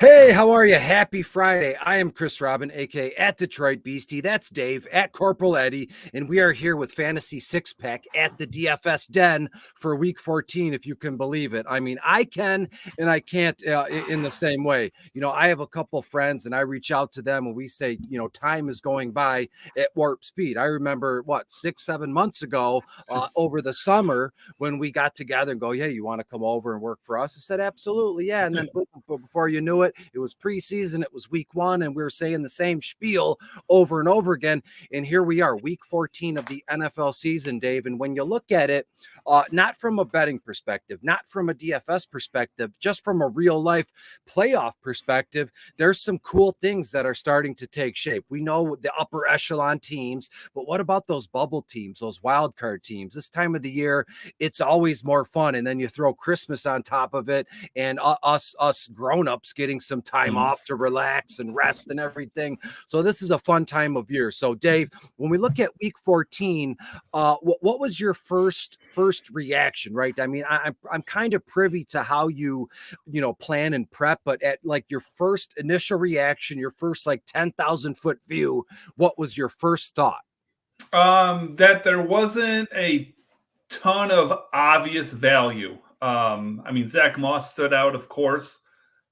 Hey, how are you? Happy Friday. I am Chris Robin, aka at Detroit Beastie. That's Dave at Corporal Eddie, and we are here with Fantasy Six Pack at the DFS Den for Week 14, if you can believe it. I mean, I can and I can't in the same way. I have a couple friends, and I reach out to them, and we say, time is going by at warp speed. I remember 6, 7 months ago over the summer when we got together and go, "Hey, you want to come over and work for us?" I said, "Absolutely, yeah." And then before you knew it, it was preseason, it was week 1, and we were saying the same spiel over and over again. And here we are, week 14 of the NFL season, Dave. And when you look at it, not from a betting perspective, not from a DFS perspective, just from a real life playoff perspective, there's some cool things that are starting to take shape. We know the upper echelon teams, but what about those bubble teams, those wild card teams? This time of the year, it's always more fun. And then you throw Christmas on top of it, and us grown-ups getting some time off to relax and rest and everything. So this is a fun time of year. So Dave, when we look at week 14, what was your first reaction, right? I mean, I'm kind of privy to how you plan and prep, but at like your first initial reaction, your first like 10,000 foot view, what was your first thought? That there wasn't a ton of obvious value. I mean, Zach Moss stood out, of course.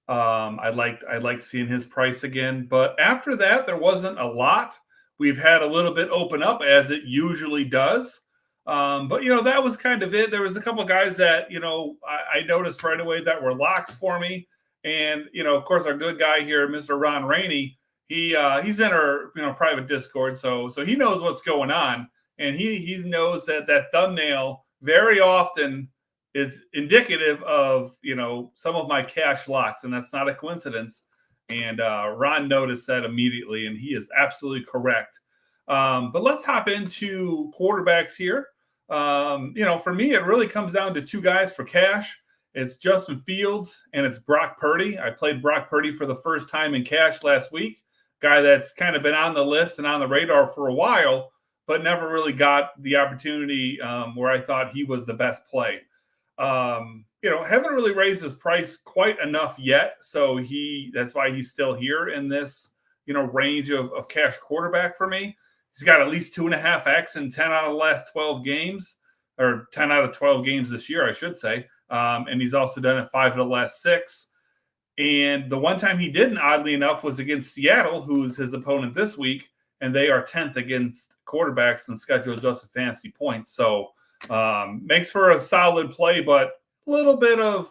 I liked seeing his price again, but after that, there wasn't a lot. We've had a little bit open up as it usually does. But that was kind of it. There was a couple of guys that I noticed right away that were locks for me, and of course, our good guy here, Mr. Ron Rainey, he's in our private Discord, so he knows what's going on, and he knows that thumbnail very often is indicative of some of my cash locks, and that's not a coincidence. And Ron noticed that immediately, and he is absolutely correct. But let's hop into quarterbacks here. For me, it really comes down to two guys for cash. It's Justin Fields and it's Brock Purdy. I played Brock Purdy for the first time in cash last week. Guy that's kind of been on the list and on the radar for a while, but never really got the opportunity where I thought he was the best play. Haven't really raised his price quite enough yet. So that's why he's still here in this, range of cash quarterback for me. He's got at least 2.5x in 10 out of the last 12 games, or 10 out of 12 games this year, I should say. And he's also done it 5 of the last 6. And the one time he didn't, oddly enough, was against Seattle, who's his opponent this week. And they are 10th against quarterbacks in scheduled adjusted fantasy points. So makes for a solid play, but a little bit of,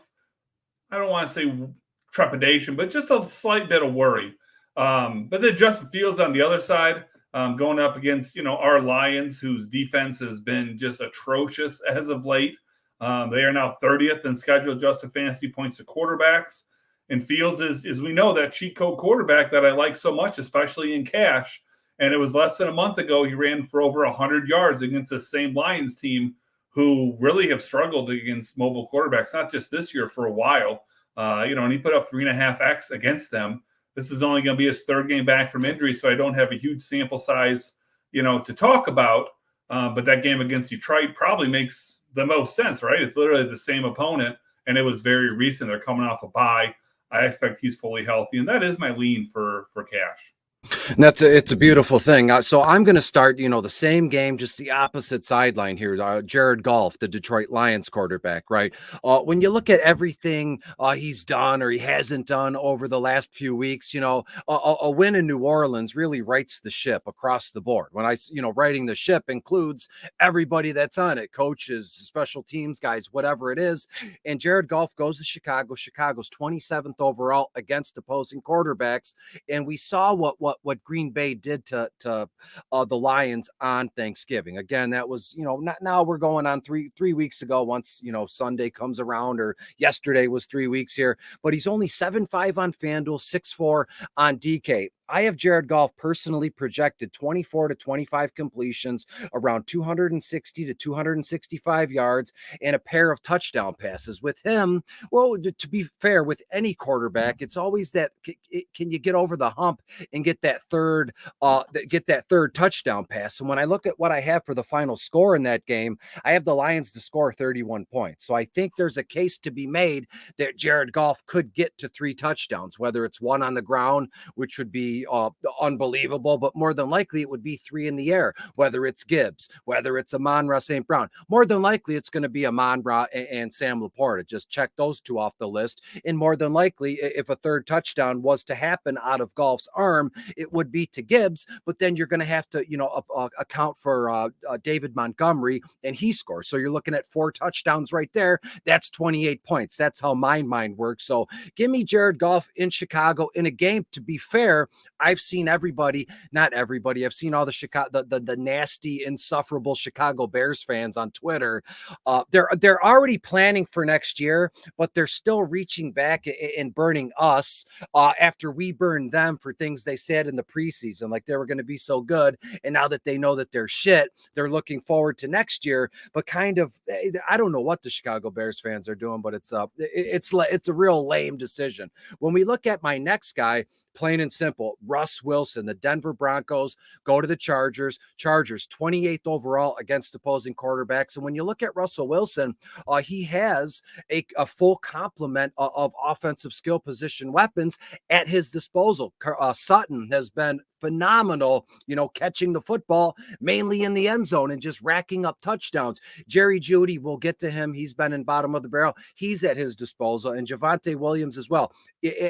I don't want to say trepidation, but just a slight bit of worry. But then Justin Fields on the other side, going up against, our Lions, whose defense has been just atrocious as of late. They are now 30th in scheduled adjusted fantasy points to quarterbacks. And Fields is we know, that cheat code quarterback that I like so much, especially in cash. And it was less than a month ago, he ran for over 100 yards against the same Lions team, who really have struggled against mobile quarterbacks, not just this year, for a while. And he put up 3.5x against them. This is only going to be his third game back from injury, so I don't have a huge sample size, to talk about. But that game against Detroit probably makes the most sense, right? It's literally the same opponent, and it was very recent. They're coming off a bye. I expect he's fully healthy, and that is my lean for cash. And it's a beautiful thing. So I'm going to start, the same game, just the opposite sideline here. Jared Goff, the Detroit Lions quarterback, right? When you look at everything he's done or he hasn't done over the last few weeks, a win in New Orleans really rights the ship across the board. When I, writing the ship includes everybody that's on it, coaches, special teams guys, whatever it is. And Jared Goff goes to Chicago. Chicago's 27th overall against opposing quarterbacks. And we saw what Green Bay did to the Lions on Thanksgiving. Again, that was, not now we're going on three weeks ago, once, Sunday comes around, or yesterday was 3 weeks here, but he's only 7.5 on FanDuel, 6.4 on DK. I have Jared Goff personally projected 24 to 25 completions, around 260 to 265 yards, and a pair of touchdown passes. With him, well, to be fair, with any quarterback, it's always that can you get over the hump and get that third touchdown pass. And when I look at what I have for the final score in that game, I have the Lions to score 31 points. So I think there's a case to be made that Jared Goff could get to 3 touchdowns, whether it's 1 on the ground, which would be unbelievable, but more than likely it would be 3 in the air, whether it's Gibbs, whether it's Amon-Ra St. Brown. More than likely it's going to be Amon-Ra and Sam Laporta. Just check those 2 off the list. And more than likely, if a third touchdown was to happen out of Goff's arm, it would be to Gibbs, but then you're going to have to, account for David Montgomery, and he scores. So you're looking at 4 touchdowns right there. That's 28 points. That's how my mind works. So give me Jared Goff in Chicago in a game. To be fair, I've seen not everybody. I've seen all the nasty, insufferable Chicago Bears fans on Twitter. They're already planning for next year, but they're still reaching back and burning us after we burned them for things they said in the preseason, like they were going to be so good. And now that they know that they're shit, they're looking forward to next year. But kind of, I don't know what the Chicago Bears fans are doing, but it's a real lame decision. When we look at my next guy, plain and simple, Russ Wilson, the Denver Broncos go to the Chargers. Chargers 28th overall against opposing quarterbacks. And when you look at Russell Wilson, he has a full complement of offensive skill position weapons at his disposal. Sutton has been phenomenal, catching the football mainly in the end zone and just racking up touchdowns. Jerry Jeudy, we'll get to him. He's been in bottom of the barrel. He's at his disposal, and Javonte Williams as well.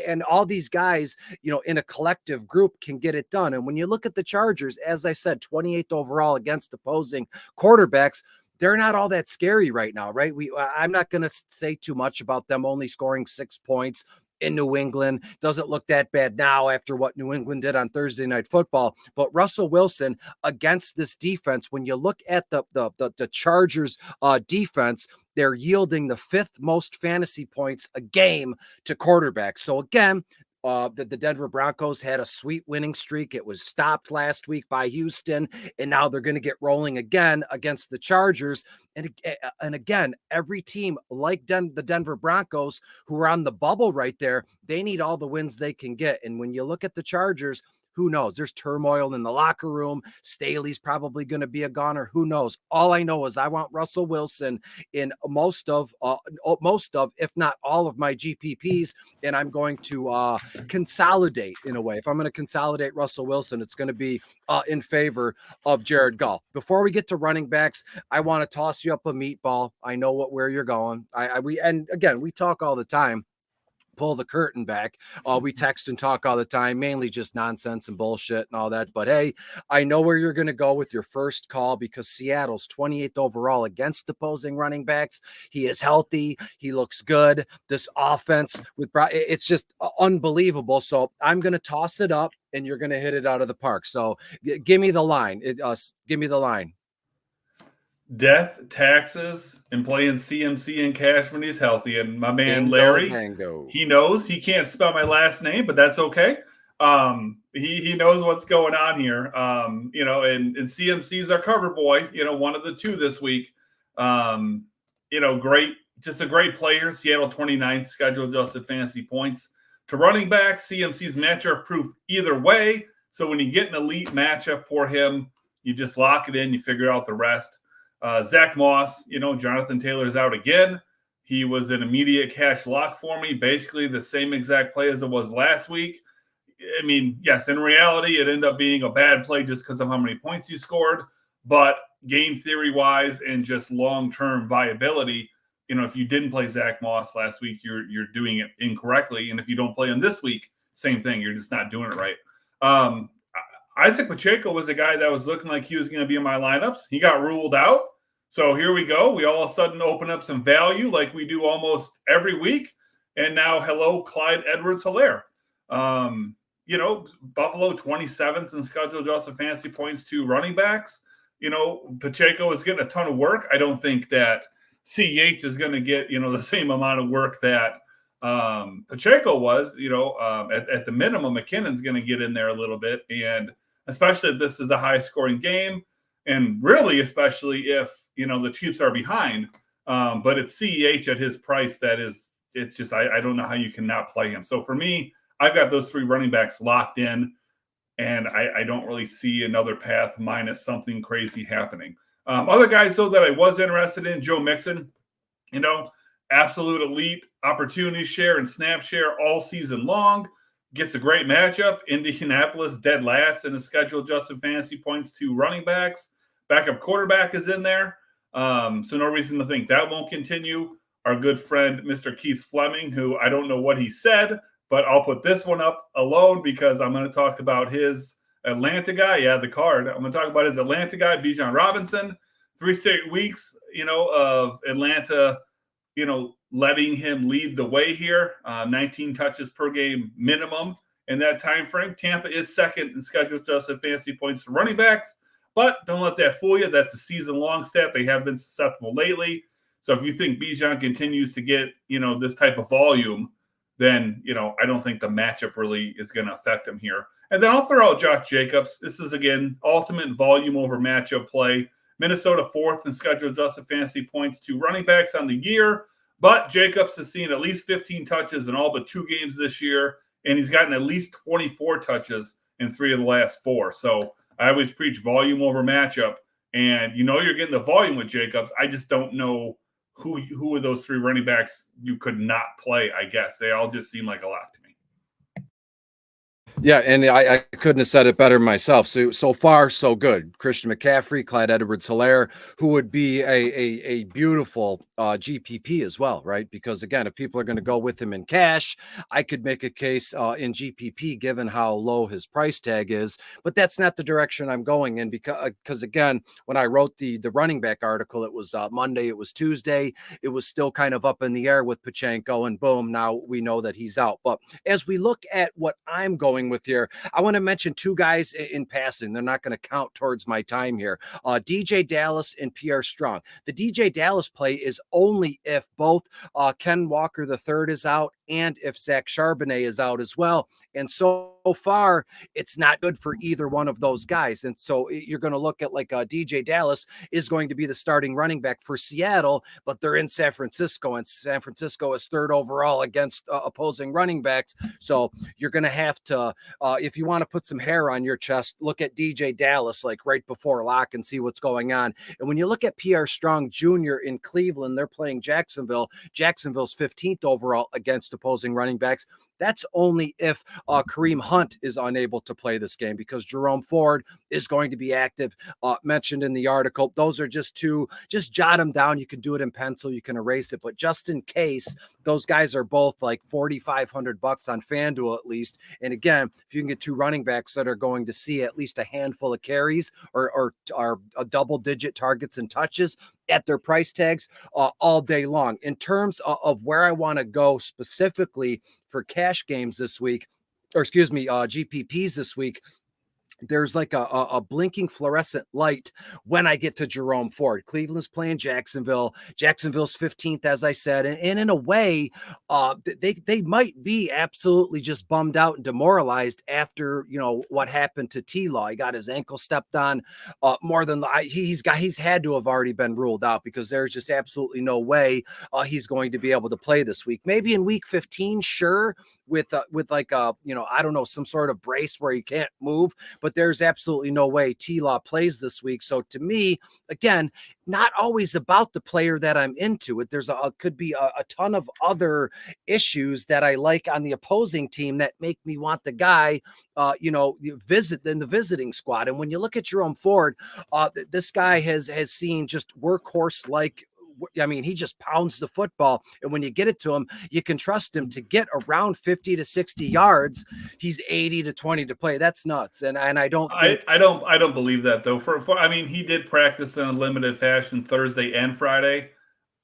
And all these guys, in a collective group can get it done. And when you look at the Chargers, as I said, 28th overall against opposing quarterbacks, they're not all that scary right now, right? I'm not going to say too much about them only scoring 6 points in New England. Doesn't look that bad now after what New England did on Thursday Night Football. But Russell Wilson against this defense, when you look at the Chargers defense, they're yielding the 5th most fantasy points a game to quarterbacks. So again, the Denver Broncos had a sweet winning streak. It was stopped last week by Houston, and now they're going to get rolling again against the Chargers. And again, every team like the Denver Broncos, who are on the bubble right there, they need all the wins they can get. And when you look at the Chargers, who knows? There's turmoil in the locker room. Staley's probably going to be a goner. Who knows? All I know is I want Russell Wilson in most of, if not all of my GPPs, and I'm going to consolidate in a way. If I'm going to consolidate Russell Wilson, it's going to be in favor of Jared Goff. Before we get to running backs, I want to toss you up a meatball. I know where you're going. We talk all the time. Pull the curtain back. We text and talk all the time, mainly just nonsense and bullshit and all that. But hey, I know where you're going to go with your first call, because Seattle's 28th overall against opposing running backs. He is healthy. He looks good. This offense it's just unbelievable. So I'm going to toss it up and you're going to hit it out of the park. So give me the line. Give me the line. Death, taxes, and playing CMC and cash when he's healthy. And my man Larry, he knows he can't spell my last name, but that's okay. He knows what's going on here. And CMC's our cover boy, one of the 2 this week. Just a great player. Seattle 29th schedule adjusted fantasy points to running back. CMC's matchup proof either way. So when you get an elite matchup for him, you just lock it in, you figure out the rest. Zach Moss, Jonathan Taylor's out again. He was an immediate cash lock for me, basically the same exact play as it was last week. I mean, yes, in reality, it ended up being a bad play just because of how many points you scored. But game theory-wise and just long-term viability, if you didn't play Zach Moss last week, you're doing it incorrectly. And if you don't play him this week, same thing. You're just not doing it right. Isaac Pacheco was a guy that was looking like he was going to be in my lineups. He got ruled out. So here we go. We all of a sudden open up some value like we do almost every week. And now, hello, Clyde Edwards-Helaire. Buffalo 27th in scheduled adjusted fantasy points to running backs. Pacheco is getting a ton of work. I don't think that CEH is going to get, the same amount of work that Pacheco was, at the minimum, McKinnon's going to get in there a little bit. And especially if this is a high scoring game, and really, especially if, the Chiefs are behind. But it's CEH at his price it's just, I don't know how you can not play him. So for me, I've got those 3 running backs locked in, and I don't really see another path minus something crazy happening. Other guys, though, that I was interested in, Joe Mixon, absolute elite opportunity share and snap share all season long. Gets a great matchup. Indianapolis dead last in the schedule adjusted fantasy points to running backs. Backup quarterback is in there. So no reason to think that won't continue. Our good friend, Mr. Keith Fleming, who I don't know what he said, but I'll put this one up alone because I'm going to talk about his Atlanta guy. Yeah, the card. I'm going to talk about his Atlanta guy, Bijan Robinson. 3 straight weeks, of Atlanta, letting him lead the way here. 19 touches per game minimum in that time frame. Tampa is second in schedule adjusted fantasy points to running backs, but don't let that fool you. That's a season-long stat. They have been susceptible lately. So if you think Bijan continues to get, this type of volume, then, I don't think the matchup really is going to affect him here. And then I'll throw out Josh Jacobs. This is, again, ultimate volume over matchup play. Minnesota 4th in schedule adjusted fantasy points to running backs on the year. But Jacobs has seen at least 15 touches in all but 2 games this year, and he's gotten at least 24 touches in 3 of the last 4. So I always preach volume over matchup. And you're getting the volume with Jacobs. I just don't know who of those 3 running backs you could not play, I guess. They all just seem like a lot to me. Yeah, and I couldn't have said it better myself. So far, so good. Christian McCaffrey, Clyde Edwards-Helaire, who would be a beautiful GPP as well, right? Because again, if people are going to go with him in cash, I could make a case in GPP given how low his price tag is. But that's not the direction I'm going in because again, when I wrote the running back article, it was Monday, it was Tuesday, it was still kind of up in the air with Pacheco, and boom, now we know that he's out. But as we look at what I'm going with here, I want to mention 2 guys in passing. They're not going to count towards my time here. DJ Dallas and Pierre Strong. The DJ Dallas play is only if both Ken Walker III is out and if Zach Charbonnet is out as well. And so far, it's not good for either one of those guys. And so you're going to look at like DJ Dallas is going to be the starting running back for Seattle, but they're in San Francisco, and San Francisco is 3rd overall against opposing running backs. So you're going to have to, if you want to put some hair on your chest, look at DJ Dallas like right before lock and see what's going on. And when you look at Pierre Strong Jr. in Cleveland, they're playing Jacksonville. Jacksonville's 15th overall against opposing running backs. That's only if Kareem Hunt is unable to play this game because Jerome Ford is going to be active, mentioned in the article. Those are just 2, just jot them down. You can do it in pencil, you can erase it, but just in case, those guys are both like $4,500 on FanDuel at least. And again, if you can get 2 running backs that are going to see at least a handful of carries or a double-digit targets and touches at their price tags all day long. In terms of where I want to go specifically for cash games this week, or excuse me, GPPs this week, there's like a blinking fluorescent light when I get to Jerome Ford. Cleveland's playing Jacksonville. Jacksonville's 15th, as I said. And in a way, they might be absolutely just bummed out and demoralized after, what happened to T-Law. He got his ankle stepped on more than he's had to have already been ruled out because there's just absolutely no way he's going to be able to play this week. Maybe in week 15, sure, with like I don't know, some sort of brace where he can't move, but there's absolutely no way T-Law plays this week. So to me, again, not always about the player that I'm into. There's could be a ton of other issues that I like on the opposing team that make me want the guy, visit in the visiting squad. And when you look at Jerome Ford, this guy has seen just workhorse like. I mean, he just pounds the football, and when you get it to him, you can trust him to get around 50 to 60 yards. He's 80 to 20 to play. That's nuts. And I don't think I don't believe that though. I mean, he did practice in a limited fashion Thursday and Friday.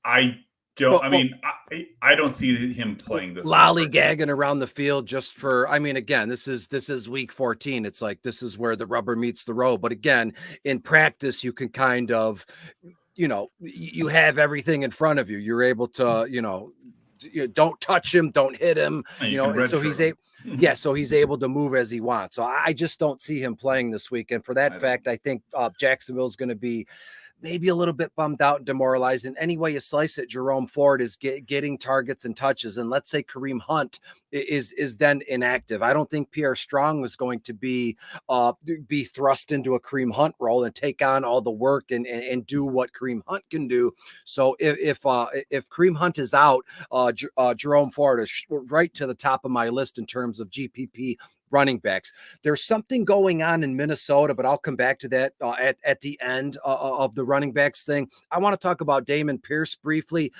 I don't see him playing this. Lollygagging around the field just for, again, this is week 14. It's like, this is where the rubber meets the road. But again, in practice, you can kind of, you have everything in front of you. You're able to, don't touch him, don't hit him, And and so he's able. Yeah, so he's able to move as he wants. So I just don't see him playing this week. And for that fact, I think Jacksonville's going to be maybe a little bit bummed out and demoralized. And any way you slice it, Jerome Ford is getting targets and touches. And let's say Kareem Hunt is then inactive. I don't think Pierre Strong is going to be thrust into a Kareem Hunt role and take on all the work and do what Kareem Hunt can do. So if Kareem Hunt is out, Jerome Ford is right to the top of my list in terms of GPP running backs. There's something going on in Minnesota, but I'll come back to that at the end of the running backs thing. I want to talk about Damon Pierce briefly.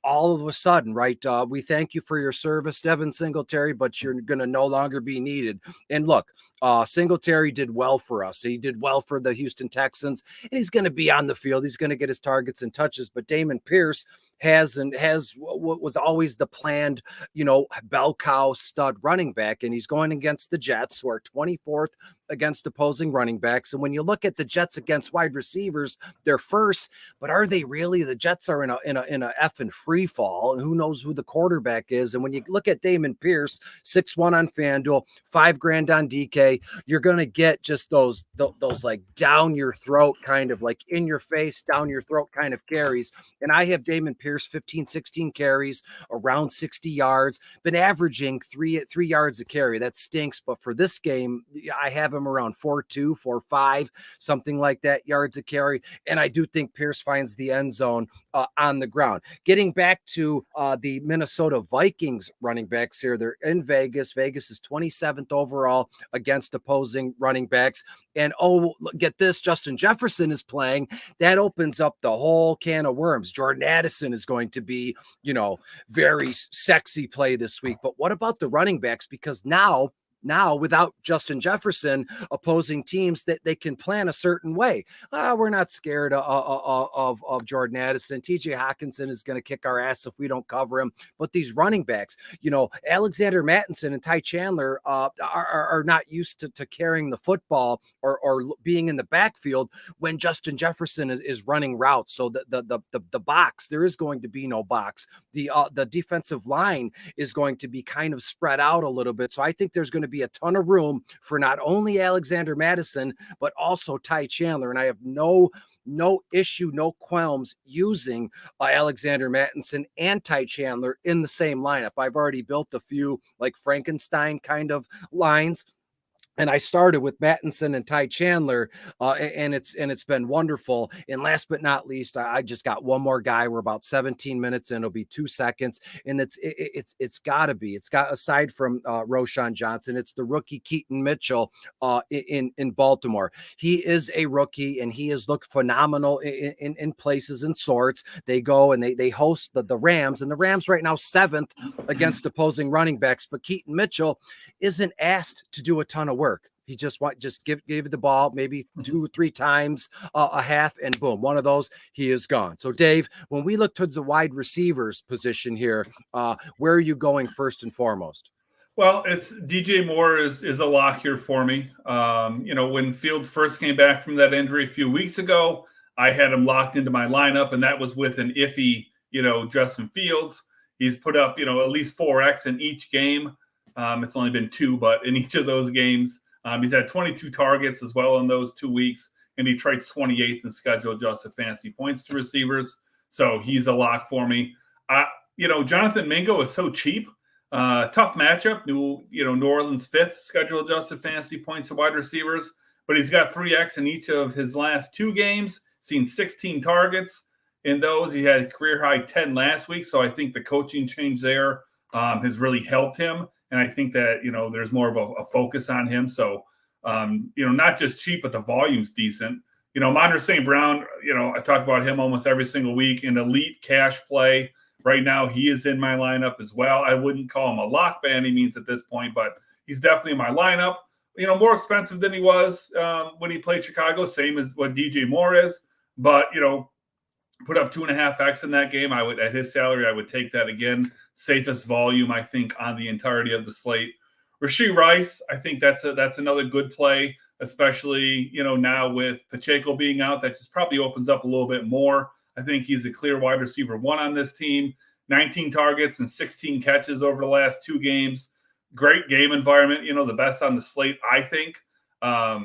All of a sudden, right? We thank you for your service, Devin Singletary, but you're going to no longer be needed. And look, Singletary did well for us. He did well for the Houston Texans, and he's going to be on the field. He's going to get his targets and touches. But Damon Pierce has what was always the planned, bell cow stud running back, and he's going against the Jets, who are 24th against opposing running backs. And when you look at the Jets against wide receivers, they're first, but are they really? The Jets are in a effing free fall, and who knows who the quarterback is. And when you look at Damon Pierce, 6'1" on FanDuel, $5,000 on DK, you're going to get just those like down your throat kind of like in your face, down your throat kind of carries. And I have Damon Pierce 15, 16 carries, around 60 yards, been averaging three yards a carry. That stinks. But for this game, I have him around 4.2, 4.5, something like that yards a carry. And I do think Pierce finds the end zone on the ground. Getting back to the Minnesota Vikings running backs here, they're in Vegas. Vegas is 27th overall against opposing running backs. And get this, Justin Jefferson is playing. That opens up the whole can of worms. Jordan Addison is going to be, very sexy play this week. But what about the running backs? Because now without Justin Jefferson, opposing teams that they can plan a certain way. We're not scared of Jordan Addison. TJ Hawkinson is going to kick our ass if we don't cover him. But these running backs, Alexander Mattinson and Ty Chandler are not used to carrying the football or being in the backfield when Justin Jefferson is running routes. So the box, there is going to be no box. The defensive line is going to be kind of spread out a little bit. So I think there's going to be a ton of room for not only Alexander Mattison, but also Ty Chandler. And I have no issue, no qualms using Alexander Mattison and Ty Chandler in the same lineup. I've already built a few like Frankenstein kind of lines. And I started with Mattinson and Ty Chandler, and it's been wonderful. And last but not least, I just got one more guy. We're about 17 minutes in. It'll be 2 seconds, and it's got to be. It's got, aside from Roschon Johnson, it's the rookie Keaton Mitchell in Baltimore. He is a rookie, and he has looked phenomenal in places and sorts. They go and they host the Rams, and the Rams right now 7th against opposing running backs. But Keaton Mitchell isn't asked to do a ton of work. He just gave the ball maybe 2 or 3 times a half, and boom, one of those, he is gone. So Dave, when we look towards the wide receivers position here, where are you going first and foremost? Well, it's DJ Moore is a lock here for me. When Fields first came back from that injury a few weeks ago, I had him locked into my lineup, and that was with an iffy, Justin Fields. He's put up, at least 4X in each game. It's only been 2, but in each of those games, he's had 22 targets as well in those 2 weeks, and Detroit's 28th in schedule adjusted fantasy points to receivers. So he's a lock for me. Jonathan Mingo is so cheap. Tough matchup. New Orleans 5th schedule adjusted fantasy points to wide receivers, but he's got 3X in each of his last 2 games, seen 16 targets in those. He had a career high 10 last week. So I think the coaching change there has really helped him. And I think that, there's more of a focus on him. So, not just cheap, but the volume's decent. Monter St. Brown, I talk about him almost every single week. An elite cash play. Right now, he is in my lineup as well. I wouldn't call him a lock by any means at this point, but he's definitely in my lineup. More expensive than he was when he played Chicago, same as what DJ Moore is. But, put up 2.5X in that game. I would, at his salary, I would take that again. Safest volume, I think, on the entirety of the slate. Rashee Rice, I think that's another good play, especially, now with Pacheco being out. That just probably opens up a little bit more. I think he's a clear wide receiver 1 on this team. 19 targets and 16 catches over the last 2 games. Great game environment, the best on the slate, I think. I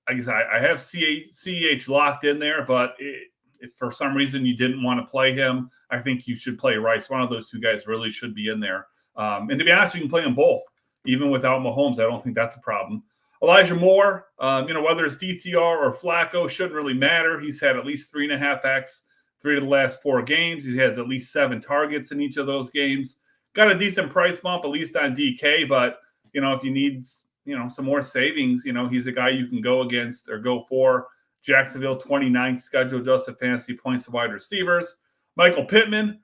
have CEH locked in there, but if for some reason you didn't want to play him, I think you should play Rice. One of those two guys really should be in there. And to be honest, you can play them both, even without Mahomes. I don't think that's a problem. Elijah Moore, whether it's DTR or Flacco, shouldn't really matter. He's had at least 3.5x 3 of the last 4 games. He has at least 7 targets in each of those games. Got a decent price bump, at least on DK, but, if you need, some more savings, he's a guy you can go against or go for. Jacksonville, 29th schedule adjusted fantasy points to wide receivers. Michael Pittman,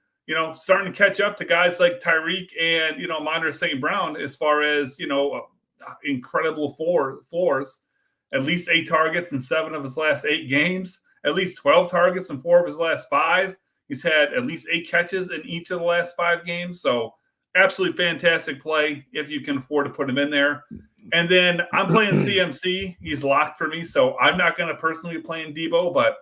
starting to catch up to guys like Tyreek and, Mondre St. Brown as far as, incredible floors. At least 8 targets in 7 of his last 8 games. At least 12 targets in 4 of his last 5. He's had at least 8 catches in each of the last 5 games. So absolutely fantastic play if you can afford to put him in there. And then I'm playing CMC. He's locked for me. So I'm not going to personally be playing Debo, but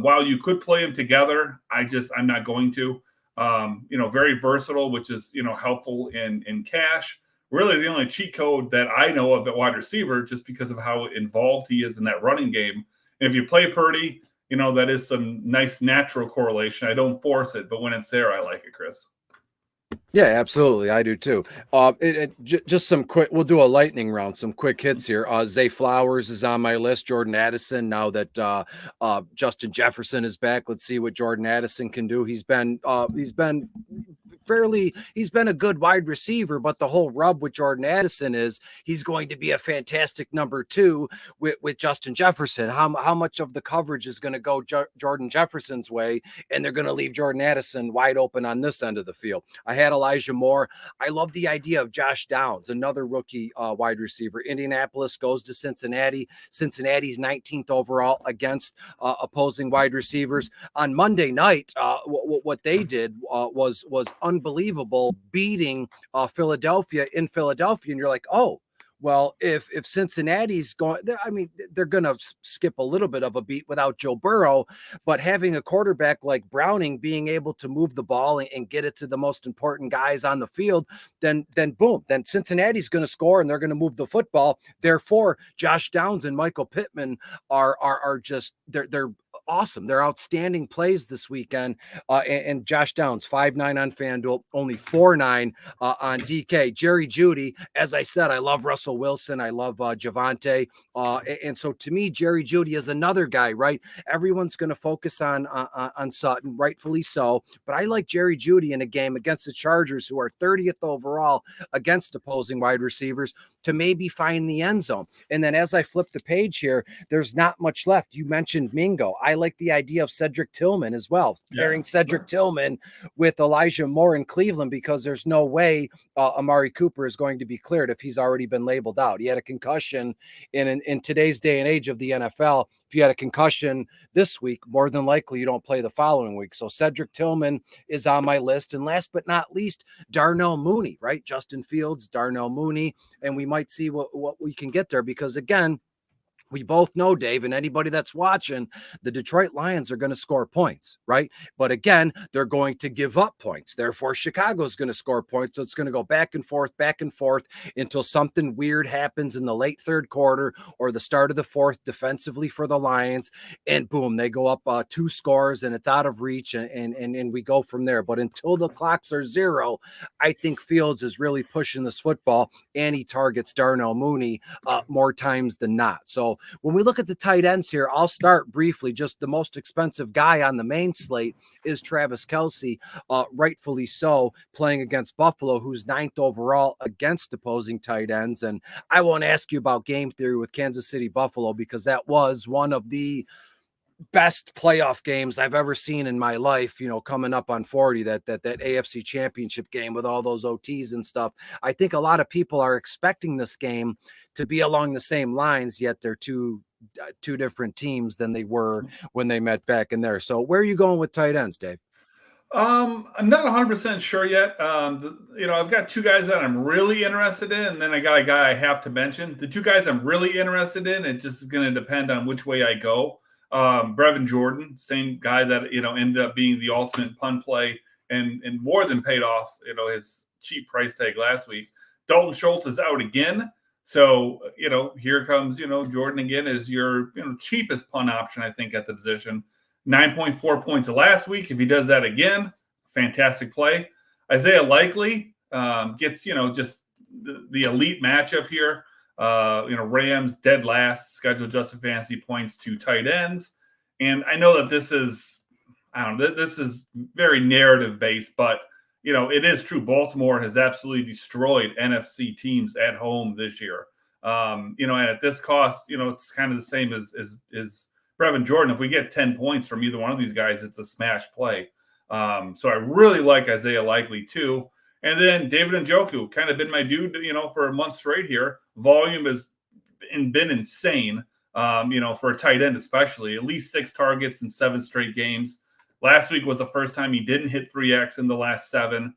while you could play them together, I'm not going to. Very versatile, which is, helpful in cash. Really the only cheat code that I know of at wide receiver, just because of how involved he is in that running game. And if you play Purdy, that is some nice natural correlation. I don't force it, but when it's there, I like it, Chris. Yeah, absolutely. I do too. Just some quick, we'll do a lightning round, some quick hits here. Zay Flowers is on my list. Jordan Addison, now that Justin Jefferson is back, let's see what Jordan Addison can do. He's been a good wide receiver, but the whole rub with Jordan Addison is he's going to be a fantastic number 2 with Justin Jefferson. How much of the coverage is going to go Jordan Jefferson's way, and they're going to leave Jordan Addison wide open on this end of the field. I had Elijah Moore. I love the idea of Josh Downs, another rookie wide receiver. Indianapolis goes to Cincinnati. Cincinnati's 19th overall against opposing wide receivers. On Monday night, what they did was unbelievable, beating Philadelphia in Philadelphia. And you're like, oh, well, if Cincinnati's going, I mean, they're going to skip a little bit of a beat without Joe Burrow, but having a quarterback like Browning being able to move the ball and get it to the most important guys on the field, then boom, then Cincinnati's going to score and they're going to move the football. Therefore, Josh Downs and Michael Pittman are just, they're awesome. They're outstanding plays this weekend. And Josh Downs, 5.9 on FanDuel, only 4.9 on DK. Jerry Jeudy, as I said, I love Russell Wilson. I love Javonte. And so to me, Jerry Jeudy is another guy, right? Everyone's going to focus on Sutton, rightfully so. But I like Jerry Jeudy in a game against the Chargers, who are 30th overall against opposing wide receivers, to maybe find the end zone. And then as I flip the page here, there's not much left. You mentioned Mingo. I like the idea of Cedric Tillman as well, pairing Cedric Tillman with Elijah Moore in Cleveland, because there's no way Amari Cooper is going to be cleared if he's already been labeled out. He had a concussion in today's day and age of the NFL. If you had a concussion this week, more than likely you don't play the following week. So Cedric Tillman is on my list. And last but not least, Darnell Mooney, right? Justin Fields, Darnell Mooney, and we might see what we can get there, because again, we both know, Dave, and anybody that's watching, the Detroit Lions are going to score points, right? But again, they're going to give up points. Therefore, Chicago's going to score points. So it's going to go back and forth until something weird happens in the late third quarter or the start of the fourth defensively for the Lions. And boom, they go up 2 scores and it's out of reach, and we go from there. But until the clocks are 0, I think Fields is really pushing this football, and he targets Darnell Mooney more times than not. So when we look at the tight ends here, I'll start briefly. Just the most expensive guy on the main slate is Travis Kelce, rightfully so, playing against Buffalo, who's 9th overall against opposing tight ends. And I won't ask you about game theory with Kansas City Buffalo, because that was one of the best playoff games I've ever seen in my life, coming up on 40, that AFC championship game with all those OTs and stuff. I think a lot of people are expecting this game to be along the same lines, yet they're two different teams than they were when they met back in there. So where are you going with tight ends, Dave? I'm not 100% sure yet. I've got 2 guys that I'm really interested in, and then I got a guy I have to mention. The 2 guys I'm really interested in, it just is going to depend on which way I go. Brevin Jordan, same guy that ended up being the ultimate pun play and more than paid off, his cheap price tag last week. Dalton Schultz is out again. So, here comes, Jordan again as your cheapest punt option, I think, at the position. 9.4 points last week. If he does that again, fantastic play. Isaiah Likely gets, just the elite matchup here. Rams dead last, scheduled adjusted fantasy points to tight ends. And I know that this is very narrative based, but it is true. Baltimore has absolutely destroyed NFC teams at home this year. And at this cost, it's kind of the same as Brevin Jordan. If we get 10 points from either one of these guys, it's a smash play. So I really like Isaiah Likely too. And then David Njoku, kind of been my dude, for a month straight here. Volume has been insane, for a tight end especially. At least 6 targets in 7 straight games. Last week was the first time he didn't hit 3X in the last 7.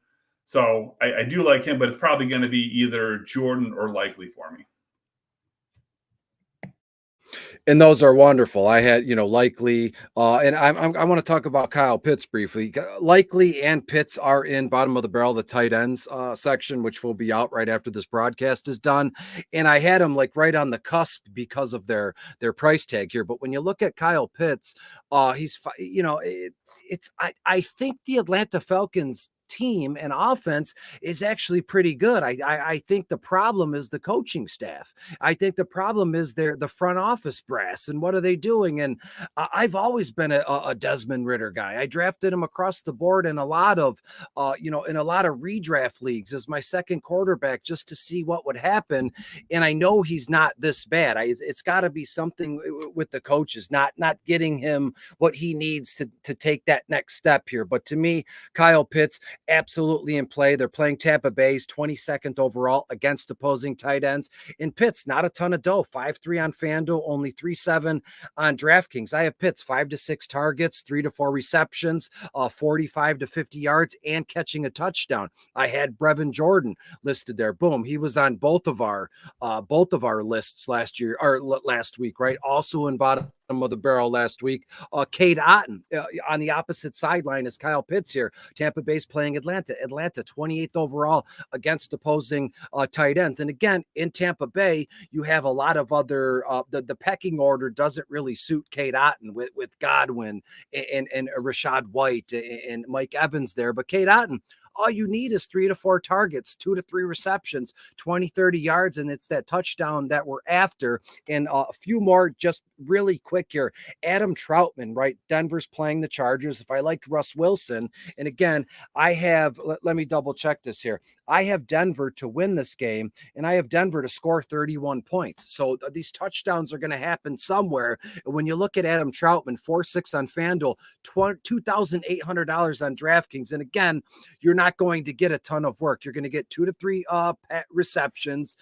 So I do like him, but it's probably going to be either Jordan or Likely for me. And those are wonderful. I had, Likely, and I want to talk about Kyle Pitts briefly. Likely and Pitts are in bottom of the barrel, the tight ends section, which will be out right after this broadcast is done. And I had them like right on the cusp because of their price tag here. But when you look at Kyle Pitts, he's, I think the Atlanta Falcons team and offense is actually pretty good. I think the problem is the coaching staff. I think the problem is the front office brass and what are they doing? And I've always been a Desmond Ridder guy. I drafted him across the board in a lot of redraft leagues as my second quarterback just to see what would happen. And I know he's not this bad. It's got to be something with the coaches, not getting him what he needs to take that next step here. But to me, Kyle Pitts, absolutely in play. They're playing Tampa Bay's 22nd overall against opposing tight ends. In Pitts, not a ton of dough. 5.3 on FanDuel, only 3.7 on DraftKings. I have Pitts 5 to 6 targets, 3 to 4 receptions, 45 to 50 yards, and catching a touchdown. I had Brevin Jordan listed there. Boom, he was on both of our lists last week, right? Also in bottom of the barrel last week. Cade Otton on the opposite sideline as Kyle Pitts here. Tampa Bay's playing Atlanta 28th overall against opposing tight ends. And again, in Tampa Bay, you have a lot of other, the pecking order doesn't really suit Cade Otton with Godwin and Rashad White and Mike Evans there. But Cade Otton, all you need is 3 to 4 targets, 2 to 3 receptions, 20, 30 yards, and it's that touchdown that we're after. And a few more just really quick here. Adam Troutman, right? Denver's playing the Chargers. If I liked Russ Wilson, and again, I have, let me double check this here. I have Denver to win this game, and I have Denver to score 31 points. So these touchdowns are going to happen somewhere. And when you look at Adam Troutman, 4.6 on FanDuel, $2,800 on DraftKings. And again, you're not going to get a ton of work. You're going to get 2 to 3 receptions,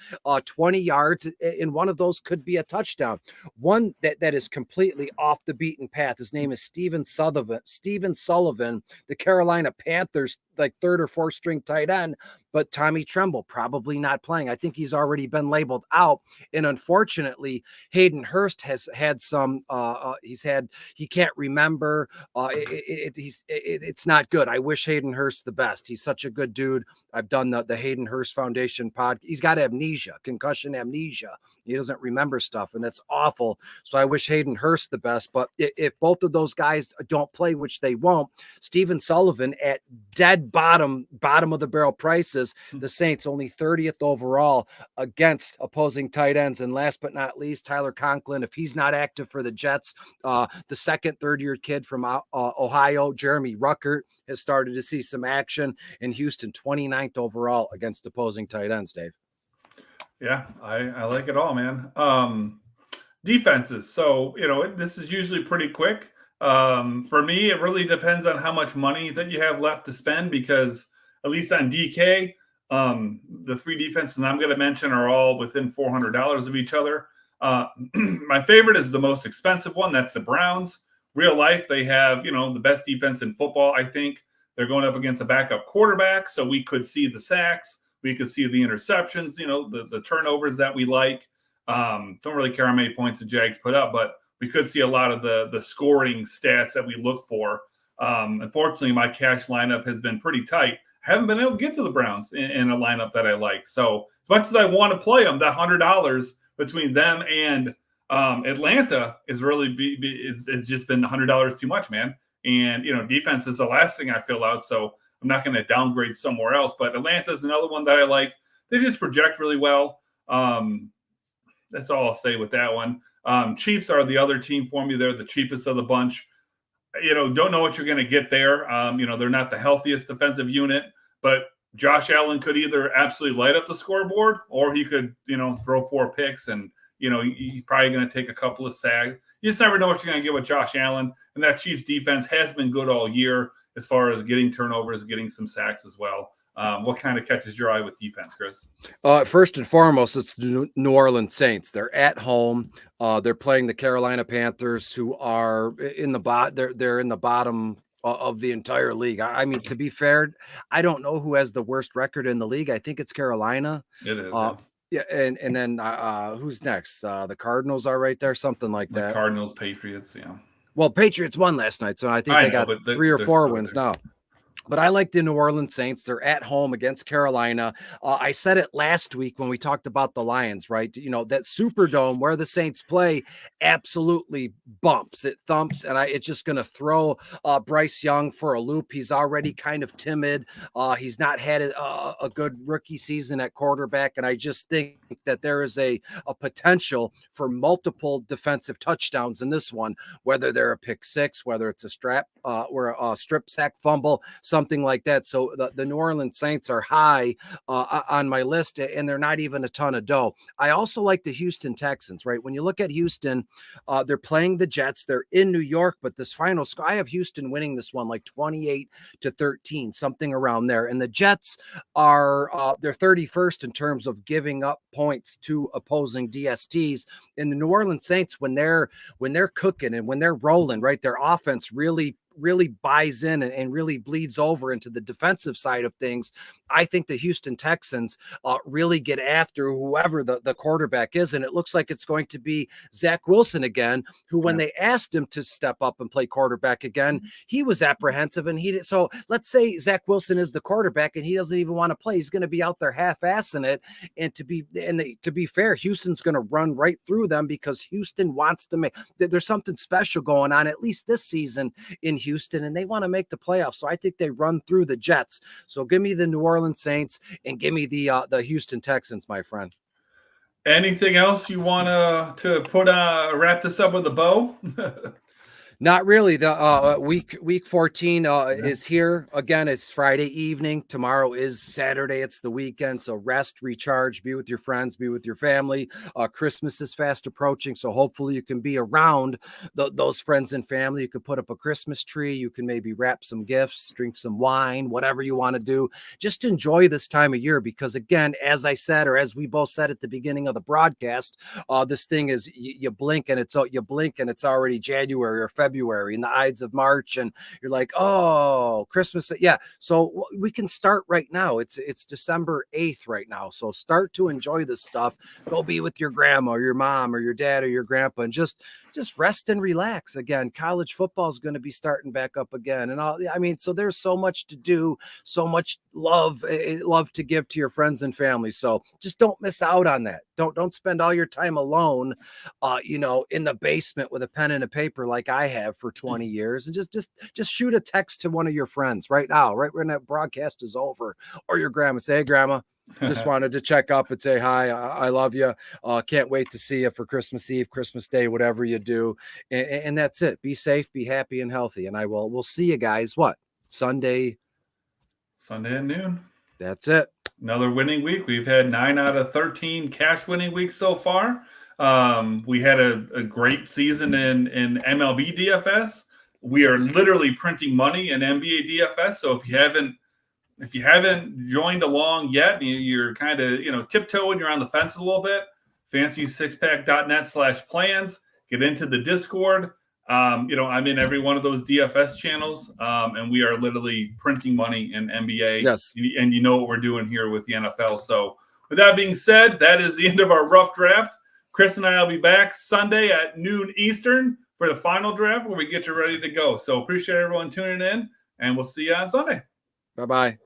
20 yards, and one of those could be a touchdown. One that is completely off the beaten path. His name is Steven Sullivan, the Carolina Panthers, like 3rd or 4th string tight end, but Tommy Tremble probably not playing. I think he's already been labeled out. And unfortunately, Hayden Hurst has had some, he can't remember. It's not good. I wish Hayden Hurst the best. He's such a good dude. I've done the Hayden Hurst Foundation pod. He's got amnesia, concussion amnesia. He doesn't remember stuff, and that's awful. So I wish Hayden Hurst the best. But if both of those guys don't play, which they won't, Steven Sullivan at dead bottom of the barrel prices, the Saints only 30th overall against opposing tight ends. And last but not least, Tyler Conklin, if he's not active for the Jets, the second, third-year kid from Ohio, Jeremy Ruckert, has started to see some action in Houston, 29th overall against opposing tight ends, Dave. Yeah, I like it all, man. Defenses. So, this is usually pretty quick. For me, it really depends on how much money that you have left to spend, because at least on DK, the 3 defenses I'm going to mention are all within $400 of each other. My favorite is the most expensive one. That's the Browns. Real life, they have, the best defense in football. I think they're going up against a backup quarterback. So we could see the sacks. We could see the interceptions, the turnovers that we like. Don't really care how many points the Jags put up, but we could see a lot of the scoring stats that we look for. Unfortunately, my cash lineup has been pretty tight. I haven't been able to get to the Browns in a lineup that I like. So as much as I want to play them, that $100 between them and Atlanta is really it's just been $100 too much, man. And defense is the last thing I fill out, so I'm not going to downgrade somewhere else. But Atlanta is another one that I like. They just project really well. That's all I'll say with that one. Chiefs are the other team for me. They're the cheapest of the bunch. Don't know what you're going to get there. They're not the healthiest defensive unit, but Josh Allen could either absolutely light up the scoreboard or he could, throw 4 picks and, he's probably going to take a couple of sacks. You just never know what you're going to get with Josh Allen. And that Chiefs defense has been good all year as far as getting turnovers, getting some sacks as well. What kind of catches your eye with defense, Chris? First and foremost, it's the New Orleans Saints. They're at home. They're playing the Carolina Panthers, who are in the they're in the bottom of the entire league. I mean, to be fair, I don't know who has the worst record in the league. I think it's Carolina. It is. Yeah, and then who's next? The Cardinals are right there, something like that. Cardinals, Patriots, yeah. Well, Patriots won last night, so I think they got 3 or 4 wins now. But I like the New Orleans Saints. They're at home against Carolina. I said it last week when we talked about the Lions, right? That Superdome where the Saints play absolutely bumps. It thumps, and it's just going to throw Bryce Young for a loop. He's already kind of timid. He's not had a good rookie season at quarterback, and I just think that there is a potential for multiple defensive touchdowns in this one, whether they're a pick six, whether it's a strip sack fumble, something like that. So the New Orleans Saints are high on my list, and they're not even a ton of dough. I also like the Houston Texans, right? When you look at Houston, they're playing the Jets. They're in New York, but this final score, I have Houston winning this one like 28-13, something around there. And the Jets are they're 31st in terms of giving up points to opposing DSTs. And the New Orleans Saints, when they're cooking and when they're rolling, right, their offense really buys in and really bleeds over into the defensive side of things. I think the Houston Texans really get after whoever the quarterback is. And it looks like it's going to be Zach Wilson again, who when they asked him to step up and play quarterback again, he was apprehensive. And so let's say Zach Wilson is the quarterback and he doesn't even want to play. He's going to be out there half-assing it. And to be fair, Houston's going to run right through them because Houston wants to make, there's something special going on, at least this season in Houston, and they want to make the playoffs. So I think they run through the Jets. So give me the New Orleans Saints and give me the Houston Texans, my friend. Anything else you want to put wrap this up with a bow? Not really. The week 14 is here again. It's Friday evening. Tomorrow is Saturday. It's the weekend. So rest, recharge, be with your friends, be with your family. Christmas is fast approaching. So hopefully you can be around those friends and family. You can put up a Christmas tree. You can maybe wrap some gifts, drink some wine, whatever you want to do. Just enjoy this time of year because again, as I said, or as we both said at the beginning of the broadcast, this thing is you blink and it's already January or February in the Ides of March, and you're like, oh, Christmas. Yeah. So we can start right now. It's December 8th right now. So start to enjoy this stuff. Go be with your grandma or your mom or your dad or your grandpa and just rest and relax. Again, college football is going to be starting back up again. And so there's so much to do, so much love to give to your friends and family. So just don't miss out on that. Don't spend all your time alone, in the basement with a pen and a paper like I have for 20 years, and just shoot a text to one of your friends right now, right when that broadcast is over, or your grandma. Say, hey, grandma, just wanted to check up and say hi. I love you. Can't wait to see you for Christmas Eve, Christmas Day, whatever you do. And that's it. Be safe, be happy and healthy. And we'll see you guys. Sunday at noon. That's it. Another winning week. We've had 9 out of 13 cash winning weeks so far. We had a great season in MLB DFS. We are literally printing money in NBA DFS. So if you haven't joined along yet, you're kind of tiptoeing, you're on the fence a little bit. FantasySixPack.net/plans. Get into the Discord. I'm in every one of those DFS channels, and we are literally printing money in NBA. Yes. And you know what we're doing here with the NFL. So with that being said, that is the end of our rough draft. Chris and I will be back Sunday at noon Eastern for for the final draft where we get you ready to go. So appreciate everyone tuning in, and we'll see you on Sunday. Bye-bye.